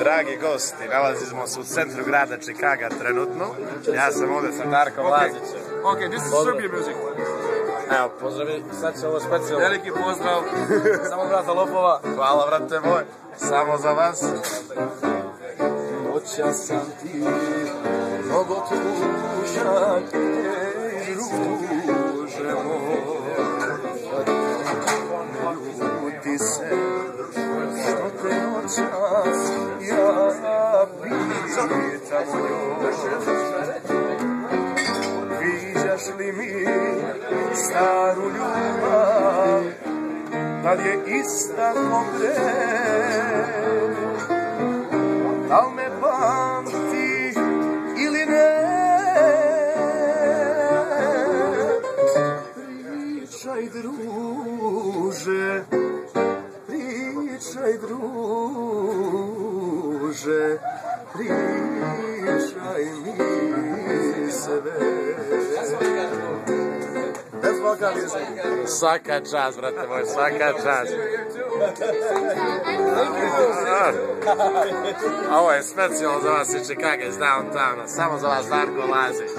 dragi gosti, nalazimo se u centru grada Čikaga trenutno. Ja sam ovdje sa Darkom Lazićem. Ok, this is Serbian music. Evo, pozdravi, sad će ovo specijalno. Veliki pozdrav. Samo brata lopova. Hvala, brate moj. Samo za vas. Noća sam ti, mnogo tužan, druže moj. Ljuti se, što te noćas ja pitam o njoj. Viđaš li mi staru ljubav, da li je ista ko pre? Da li me pamti ili ne? Pričaj druže, pričaj druže, pričaj mi sve. Svaka čast, brate moj, svaka čast. Ovo je specijalno za vas iz Čikaga, iz downtowna, samo za vas Darko Lazić.